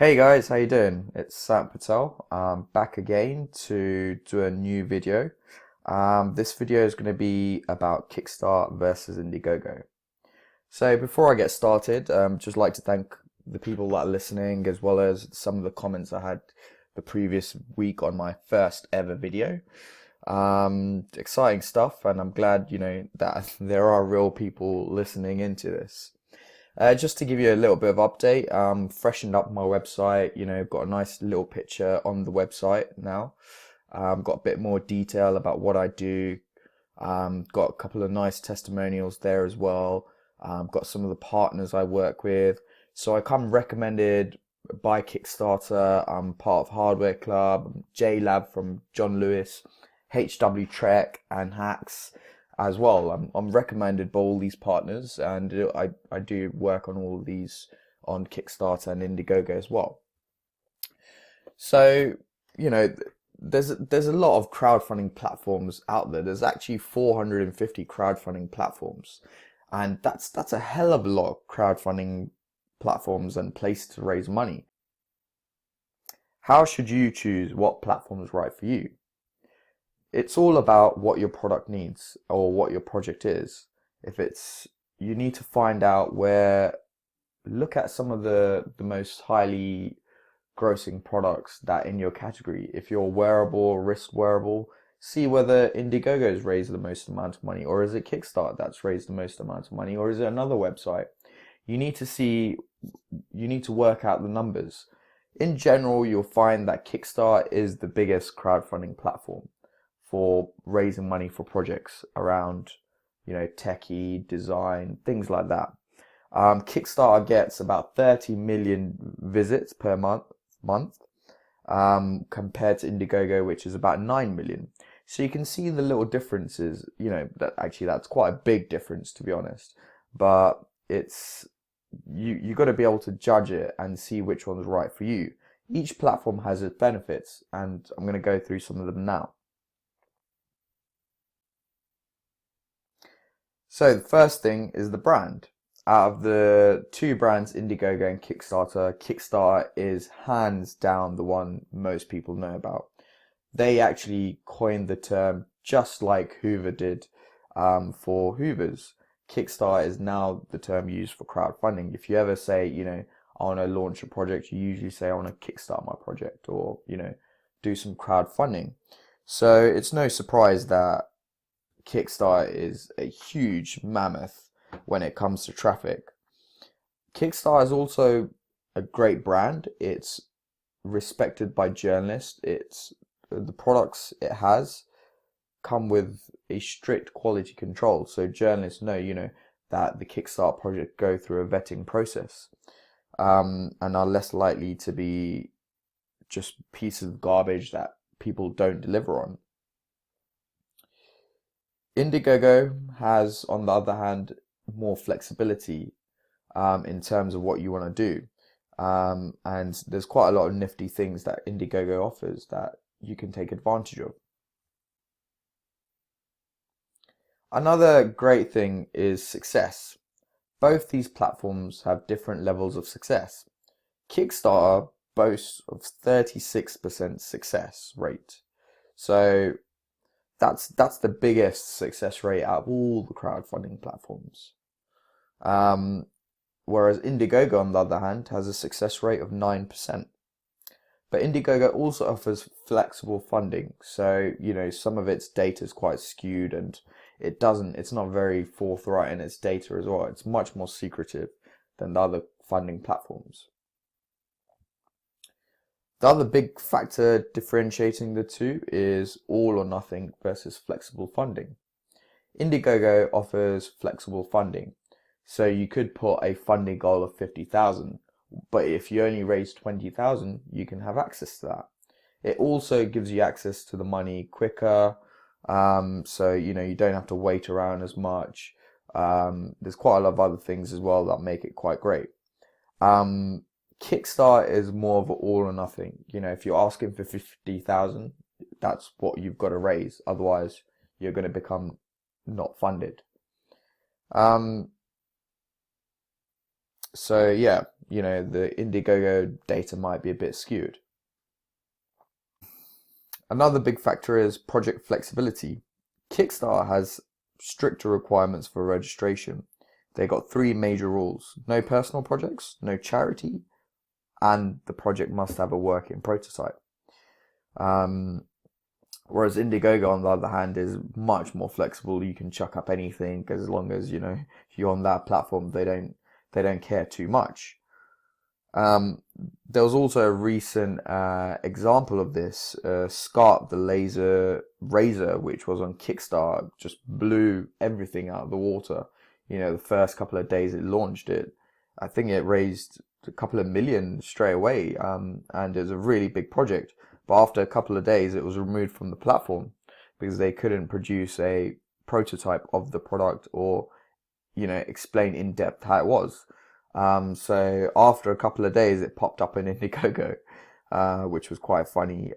Hey guys, how you doing? It's Sam Patel. Back again to do a new video. This video is going to be about Kickstarter versus Indiegogo. So before I get started, just like to thank the people that are listening, as well as some of the comments I had the previous week on my first ever video. Exciting stuff, and I'm glad, that there are real people listening into this. Just to give you a little bit of update, freshened up my website, got a nice little picture on the website now. Got a bit more detail about what I do. Got a couple of nice testimonials there as well. Got some of the partners I work with. So I come recommended by Kickstarter. I'm part of Hardware Club, JLab from John Lewis, HW Trek and Hacks as well. I'm recommended by all these partners, and I do work on all of these on Kickstarter and Indiegogo as well. So, there's a lot of crowdfunding platforms out there. There's actually 450 crowdfunding platforms, and that's a hell of a lot of crowdfunding platforms and places to raise money. How should you choose what platform is right for you? It's all about what your product needs or what your project is. You need to find out look at some of the most highly grossing products that in your category. If you're wearable, risk wearable, see whether Indiegogo's raised the most amount of money, or is it Kickstarter that's raised the most amount of money, or is it another website? You need to work out the numbers. In general, you'll find that Kickstarter is the biggest crowdfunding platform for raising money for projects around, techie, design, things like that. Kickstarter gets about 30 million visits per month, compared to Indiegogo, which is about 9 million. So you can see the little differences, that's quite a big difference, to be honest. But you got to be able to judge it and see which one's right for you. Each platform has its benefits, and I'm going to go through some of them now. So the first thing is the brand. Out of the two brands, Indiegogo and Kickstarter, Kickstarter is hands down the one most people know about. They actually coined the term just like Hoover did for Hoovers. Kickstarter is now the term used for crowdfunding. If you ever say, I want to launch a project, you usually say, I want to kickstart my project, or, do some crowdfunding. So it's no surprise that Kickstarter is a huge mammoth when it comes to traffic. Kickstarter is also a great brand. It's respected by journalists. The products it has come with a strict quality control, so journalists know, that the Kickstarter project go through a vetting process, and are less likely to be just pieces of garbage that people don't deliver on. Indiegogo has, on the other hand, more flexibility in terms of what you want to do. And there's quite a lot of nifty things that Indiegogo offers that you can take advantage of. Another great thing is success. Both these platforms have different levels of success. Kickstarter boasts of 36% success rate. So that's the biggest success rate out of all the crowdfunding platforms. Whereas Indiegogo, on the other hand, has a success rate of 9%. But Indiegogo also offers flexible funding. So, some of its data is quite skewed, and it's not very forthright in its data as well. It's much more secretive than the other funding platforms. The other big factor differentiating the two is all or nothing versus flexible funding. Indiegogo offers flexible funding, so you could put a funding goal of 50,000, but if you only raise 20,000, you can have access to that. It also gives you access to the money quicker, so you don't have to wait around as much. There's quite a lot of other things as well that make it quite great. Kickstarter is more of an all or nothing. If you're asking for 50,000, that's what you've got to raise. Otherwise, you're going to become not funded. So yeah, the Indiegogo data might be a bit skewed. Another big factor is project flexibility. Kickstarter has stricter requirements for registration. They got 3 major rules: no personal projects, no charity, and the project must have a working prototype. Whereas Indiegogo, on the other hand, is much more flexible. You can chuck up anything as long as you're on that platform. They don't care too much. There was also a recent example of this. Scarp, the laser razor, which was on Kickstarter, just blew everything out of the water. The first couple of days it launched it, I think it raised a couple of million straight away, and it was a really big project. But after a couple of days, it was removed from the platform because they couldn't produce a prototype of the product or, explain in depth how it was. So after a couple of days, it popped up in Indiegogo, which was quite funny.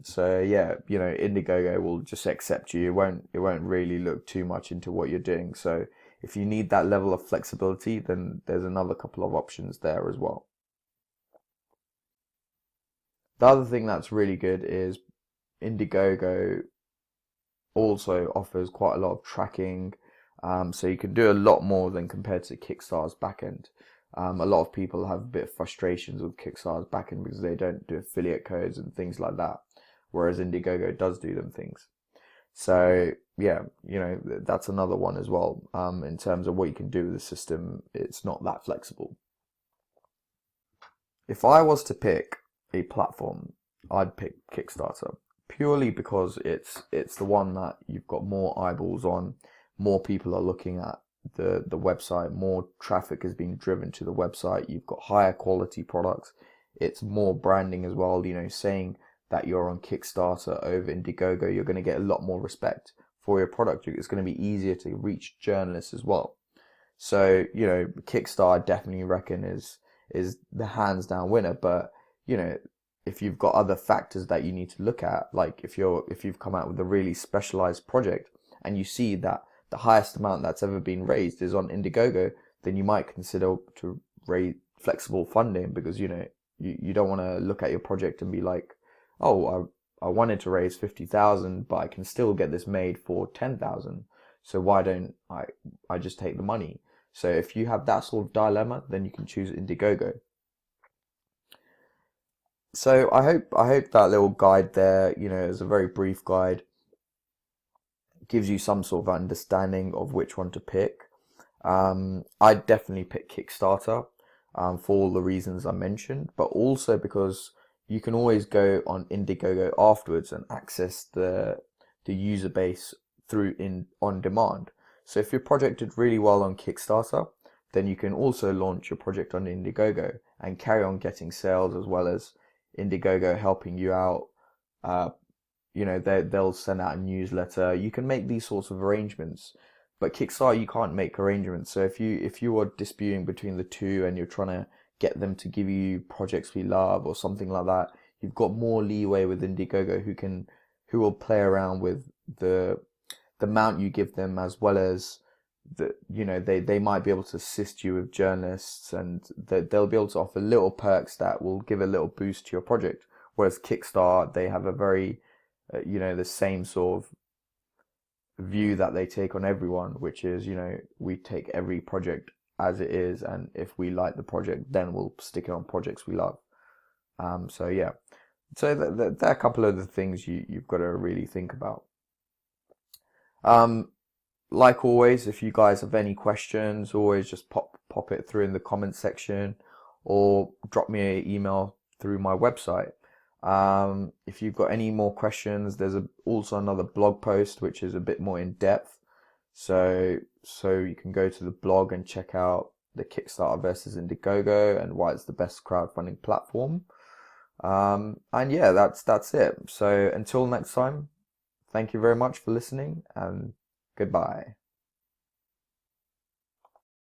So yeah, Indiegogo will just accept you. It won't really look too much into what you're doing. So if you need that level of flexibility, then there's another couple of options there as well. The other thing that's really good is Indiegogo also offers quite a lot of tracking. So you can do a lot more than compared to Kickstarter's backend. A lot of people have a bit of frustrations with Kickstarter's backend because they don't do affiliate codes and things like that, whereas Indiegogo does do them things. So yeah, that's another one as well. In terms of what you can do with the system, it's not that flexible. If I was to pick a platform, I'd pick Kickstarter, purely because it's the one that you've got more eyeballs on, more people are looking at the website, more traffic is being driven to the website, you've got higher quality products, it's more branding as well. Saying that you're on Kickstarter over Indiegogo, you're going to get a lot more respect for your product. It's going to be easier to reach journalists as well. So Kickstarter, I definitely reckon is the hands down winner. But if you've got other factors that you need to look at, like if you've come out with a really specialized project and you see that the highest amount that's ever been raised is on Indiegogo, then you might consider to raise flexible funding, because you don't want to look at your project and be like, oh, I wanted to raise 50,000, but I can still get this made for 10,000. So why don't I just take the money? So if you have that sort of dilemma, then you can choose Indiegogo. So I hope that little guide there, is a very brief guide, gives you some sort of understanding of which one to pick. I'd definitely pick Kickstarter for all the reasons I mentioned, but also because you can always go on Indiegogo afterwards and access the user base through on demand. So if your project did really well on Kickstarter, then you can also launch your project on Indiegogo and carry on getting sales, as well as Indiegogo helping you out. They'll send out a newsletter. You can make these sorts of arrangements, but Kickstarter, you can't make arrangements. So if you are disputing between the two and you're trying to get them to give you projects we love or something like that, you've got more leeway with Indiegogo, who will play around with the amount you give them, as well as they might be able to assist you with journalists, and they'll be able to offer little perks that will give a little boost to your project. Whereas Kickstarter, they have a very the same sort of view that they take on everyone, which is we take every project as it is, and if we like the project, then we'll stick it on projects we love. So yeah, so there are a couple of the things you've got to really think about. Like always, if you guys have any questions, always just pop it through in the comment section, or drop me an email through my website. If you've got any more questions, there's also another blog post which is a bit more in depth. So you can go to the blog and check out the Kickstarter versus Indiegogo and why it's the best crowdfunding platform. And yeah, that's it. So until next time, thank you very much for listening, and goodbye.